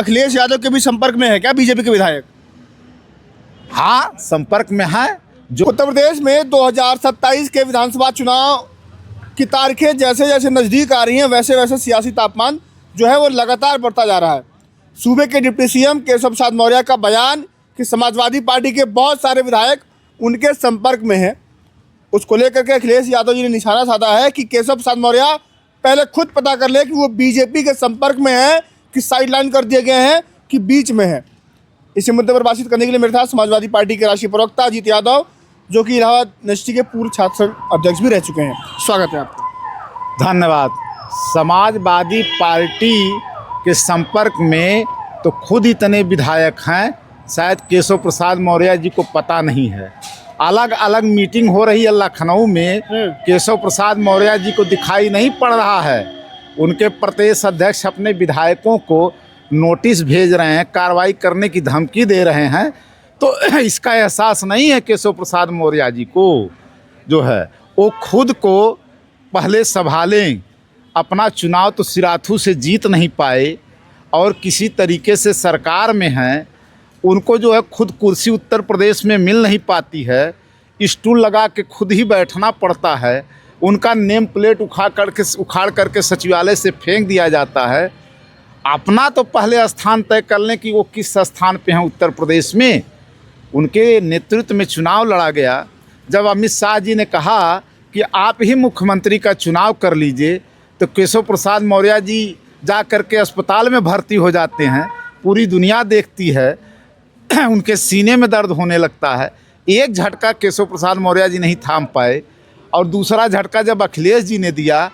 अखिलेश यादव के भी संपर्क में है क्या बीजेपी के विधायक? हाँ, संपर्क में है। जो उत्तर प्रदेश में 2027 के विधानसभा चुनाव की तारीखें जैसे जैसे नज़दीक आ रही हैं वैसे वैसे सियासी तापमान जो है वो लगातार बढ़ता जा रहा है। सूबे के डिप्टी सीएम केशव प्रसाद मौर्य का बयान कि समाजवादी पार्टी के बहुत सारे विधायक उनके संपर्क में हैं, उसको लेकर के अखिलेश यादव जी ने निशाना साधा है कि केशव प्रसाद मौर्य पहले खुद पता कर ले कि वो बीजेपी के संपर्क में है कि साइडलाइन कर दिए गए हैं कि बीच में है। इसी मुद्दे पर बातचीत करने के लिए मेरे साथ समाजवादी पार्टी के राष्ट्रीय प्रवक्ता अजीत यादव, जो कि इलाहाबाद यूनिवर्सिटी के पूर्व छात्र संघ अध्यक्ष भी रह चुके हैं। स्वागत है आपका। धन्यवाद। समाजवादी पार्टी के संपर्क में तो खुद इतने विधायक हैं, शायद केशव प्रसाद मौर्य जी को पता नहीं है। अलग अलग मीटिंग हो रही है लखनऊ में, केशव प्रसाद मौर्य जी को दिखाई नहीं पड़ रहा है। उनके प्रदेश अध्यक्ष अपने विधायकों को नोटिस भेज रहे हैं, कार्रवाई करने की धमकी दे रहे हैं, तो इसका एहसास नहीं है केशव प्रसाद मौर्य जी को। जो है वो खुद को पहले संभालें। अपना चुनाव तो सिराथू से जीत नहीं पाए और किसी तरीके से सरकार में हैं, उनको जो है खुद कुर्सी उत्तर प्रदेश में मिल नहीं पाती है, स्टूल लगा के खुद ही बैठना पड़ता है। उनका नेम प्लेट उखाड़ करके सचिवालय से फेंक दिया जाता है। अपना तो पहले स्थान तय कर लें कि वो किस स्थान पे हैं उत्तर प्रदेश में। उनके नेतृत्व में चुनाव लड़ा गया। जब अमित शाह जी ने कहा कि आप ही मुख्यमंत्री का चुनाव कर लीजिए, तो केशव प्रसाद मौर्य जी जा कर के अस्पताल में भर्ती हो जाते हैं। पूरी दुनिया देखती है, उनके सीने में दर्द होने लगता है। एक झटका केशव प्रसाद मौर्य जी नहीं थाम पाए और दूसरा झटका जब अखिलेश जी ने दिया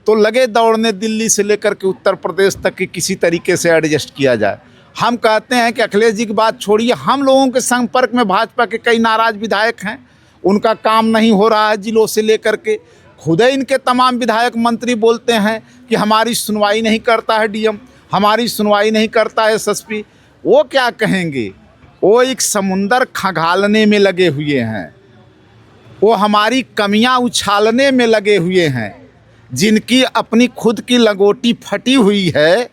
तो लगे दौड़ने दिल्ली से लेकर के उत्तर प्रदेश तक कि किसी तरीके से एडजस्ट किया जाए। हम कहते हैं कि अखिलेश जी की बात छोड़िए, हम लोगों के संपर्क में भाजपा के कई नाराज विधायक हैं, उनका काम नहीं हो रहा है जिलों से लेकर के। खुद ही इनके तमाम विधायक मंत्री बोलते हैं कि हमारी सुनवाई नहीं करता है डीएम, हमारी सुनवाई नहीं करता है एसएसपी। वो क्या कहेंगे? वो एक समुंदर खंगालने में लगे हुए हैं, वो हमारी कमियां उछालने में लगे हुए हैं। जिनकी अपनी खुद की लंगोटी फटी हुई है,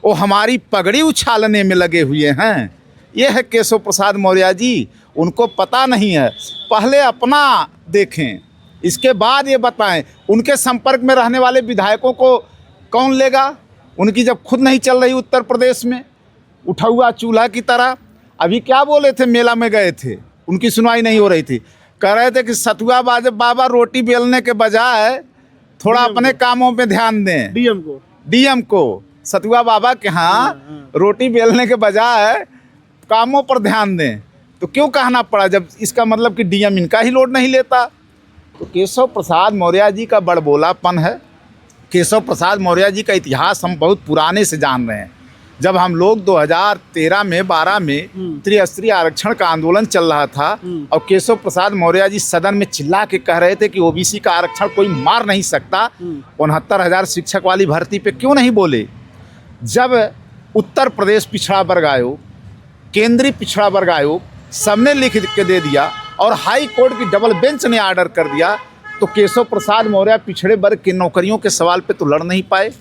वो हमारी पगड़ी उछालने में लगे हुए हैं। ये है केशव प्रसाद मौर्य जी। उनको पता नहीं है, पहले अपना देखें, इसके बाद ये बताएं। उनके संपर्क में रहने वाले विधायकों को कौन लेगा? उनकी जब खुद नहीं चल रही उत्तर प्रदेश में, उठा हुआ चूल्हा की तरह। अभी क्या बोले थे, मेला में गए थे, उनकी सुनवाई नहीं हो रही थी, कह रहे थे कि सतुआ बाबा रोटी बेलने के बजाय थोड़ा अपने कामों पे ध्यान दें। डीएम को सतुआ बाबा के यहाँ रोटी बेलने के बजाय कामों पर ध्यान दें। तो क्यों कहना पड़ा, जब इसका मतलब कि डीएम इनका ही लोड नहीं लेता? तो केशव प्रसाद मौर्य जी का बड़बोलापन है। केशव प्रसाद मौर्य जी का इतिहास हम बहुत पुराने से जान रहे हैं। जब हम लोग 2013 में 12 में त्रिस्तरीय आरक्षण का आंदोलन चल रहा था और केशव प्रसाद मौर्य जी सदन में चिल्ला के कह रहे थे कि ओबीसी का आरक्षण कोई मार नहीं सकता, 69,000 शिक्षक वाली भर्ती पे क्यों नहीं बोले? जब उत्तर प्रदेश पिछड़ा वर्ग आयोग, केंद्रीय पिछड़ा वर्ग आयोग सबने लिख के दे दिया और हाई कोर्ट की डबल बेंच ने आर्डर कर दिया, तो केशव प्रसाद मौर्य पिछड़े वर्ग की नौकरियों के सवाल पे तो लड़ नहीं पाए।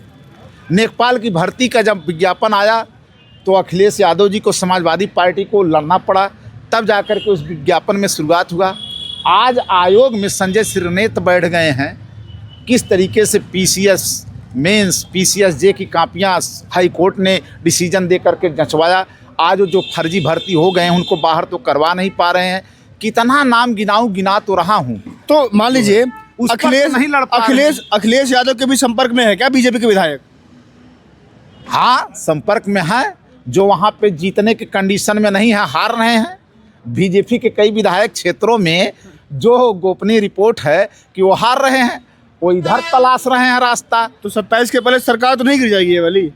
लेखपाल की भर्ती का जब विज्ञापन आया तो अखिलेश यादव जी को समाजवादी पार्टी को लड़ना पड़ा, तब जाकर के उस विज्ञापन में शुरुआत हुआ। आज आयोग में संजय सिरनेत बैठ गए हैं। किस तरीके से पीसीएस मेंस, पीसीएस जे की कापियां हाई कोर्ट ने डिसीजन दे करके जंचवाया। आज जो फर्जी भर्ती हो गए हैं उनको बाहर तो करवा नहीं पा रहे हैं। कितना नाम गिना तो रहा हूँ। तो मान लीजिए अखिलेश यादव के भी संपर्क में है क्या बीजेपी के विधायक? हाँ, संपर्क में है। जो वहाँ पे जीतने के कंडीशन में नहीं है, हार रहे हैं। बीजेपी के कई विधायक क्षेत्रों में जो गोपनीय रिपोर्ट है कि वो हार रहे हैं, वो इधर तलाश रहे हैं रास्ता। तो 27 के पहले सरकार तो नहीं गिर जाएगी ये वाली?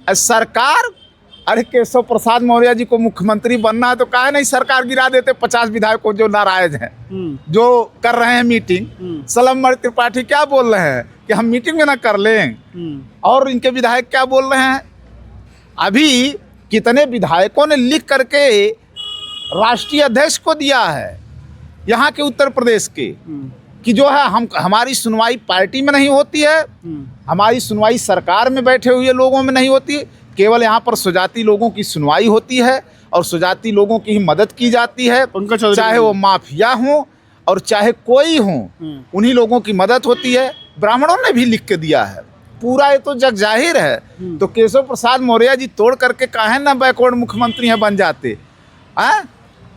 सरकार, अरे केशव प्रसाद मौर्य जी को मुख्यमंत्री बनना है तो काहे नहीं सरकार गिरा देते 50 विधायकों जो नाराज हैं, जो कर रहे हैं मीटिंग। सलम त्रिपाठी क्या बोल रहे हैं कि हम मीटिंग में ना कर लें, और इनके विधायक क्या बोल रहे हैं? अभी कितने विधायकों ने लिख करके राष्ट्रीय अध्यक्ष को दिया है यहाँ के उत्तर प्रदेश के कि जो है हमारी सुनवाई पार्टी में नहीं होती है, हमारी सुनवाई सरकार में बैठे हुए लोगों में नहीं होती, केवल यहाँ पर सुजाती लोगों की सुनवाई होती है और सुजाती लोगों की ही मदद की जाती है, पंकज चौधरी चाहे वो माफिया हों और चाहे कोई हों, उन्हीं लोगों की मदद होती है। ब्राह्मणों ने भी लिख के दिया है, पूरा ये तो जग जाहिर है। तो केशव प्रसाद मौर्य जी तोड़ करके काहे ना बैकवर्ड मुख्यमंत्री हैं बन जाते हैं?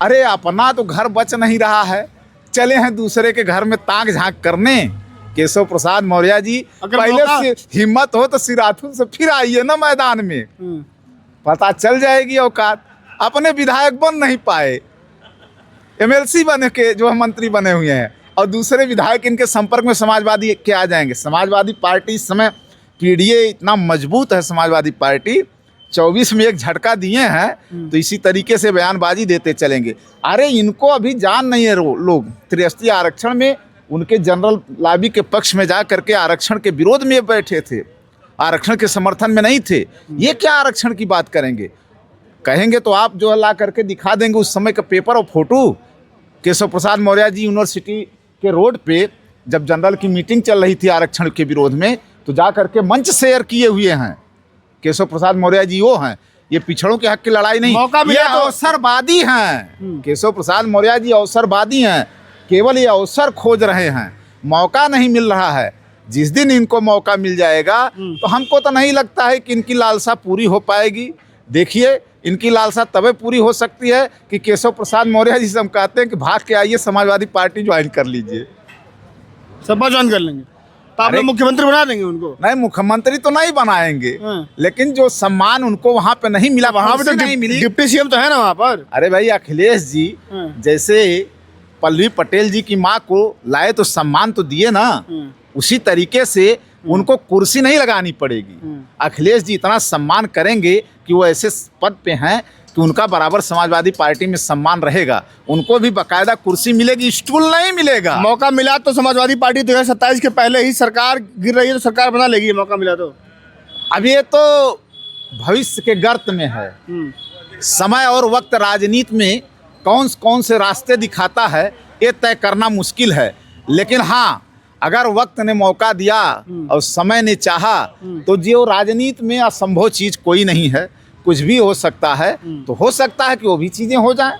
अरे अपना तो घर बच नहीं रहा है, चले हैं दूसरे के घर में ताक झांक करने। केशव प्रसाद मौर्य जी पहले से हिम्मत हो तो सिराथू से फिर आइए ना मैदान में, पता चल जाएगी औकात। अपने विधायक बन नहीं पाए, एमएलसी बने के जो मंत्री बने हुए हैं, और दूसरे विधायक इनके संपर्क में समाजवादी के आ जाएंगे। समाजवादी पार्टी इस समय पीडीए इतना मजबूत है, समाजवादी पार्टी 24 में एक झटका दिए हैं, तो इसी तरीके से बयानबाजी देते चलेंगे। अरे इनको अभी जान नहीं है, लोग त्रिस्तरीय आरक्षण में उनके जनरल लॉबी के पक्ष में जा करके आरक्षण के विरोध में बैठे थे, आरक्षण के समर्थन में नहीं थे। ये क्या आरक्षण की बात करेंगे? कहेंगे तो आप जो ला करके दिखा देंगे उस समय का पेपर और फोटो। केशव प्रसाद मौर्य जी यूनिवर्सिटी के रोड पे जब जनरल की मीटिंग चल रही थी आरक्षण के विरोध में, तो जा करके मंच शेयर किए हुए हैं। केशव प्रसाद मौर्य जी वो हैं, ये पिछड़ों के हक की लड़ाई नहीं, मौका ये मिला तो अवसरवादी हैं। केशव प्रसाद मौर्य जी अवसरवादी हैं, केवल ये अवसर खोज रहे हैं, मौका नहीं मिल रहा है। जिस दिन इनको मौका मिल जाएगा तो हमको तो नहीं लगता है कि इनकी लालसा पूरी हो पाएगी। देखिए, इनकी लालसा तबे पूरी हो सकती है कि केशव प्रसाद मौर्य जी से हम कहते हैं कि भाग के आइए, समाजवादी पार्टी ज्वाइन कर लीजिए। सपा ज्वाइन कर लेंगे तो आप लोग मुख्यमंत्री बना देंगे उनको? नहीं, मुख्यमंत्री तो नहीं बनाएंगे, लेकिन जो सम्मान उनको वहाँ पे नहीं मिला, वहाँ पे तो नहीं मिली। डिप्टी सीएम तो है ना वहाँ पर। अरे भाई, अखिलेश जी जैसे पल्लवी पटेल जी की माँ को लाए तो सम्मान तो दिए ना, उसी तरीके से उनको कुर्सी नहीं लगानी पड़ेगी। अखिलेश जी इतना सम्मान करेंगे कि वो ऐसे पद पे हैं कि उनका बराबर समाजवादी पार्टी में सम्मान रहेगा, उनको भी बाकायदा कुर्सी मिलेगी, स्टूल नहीं मिलेगा। मौका मिला तो समाजवादी पार्टी 2027 के पहले ही सरकार गिर रही है तो सरकार बना लेगी, मौका मिला तो। अब ये तो भविष्य के गर्त में है, समय और वक्त राजनीति में कौन से रास्ते दिखाता है ये तय करना मुश्किल है। लेकिन हाँ, अगर वक्त ने मौका दिया और समय ने चाहा तो जो राजनीति में असंभव चीज़ कोई नहीं है, कुछ भी हो सकता है। तो हो सकता है कि वो भी चीज़ें हो जाएं।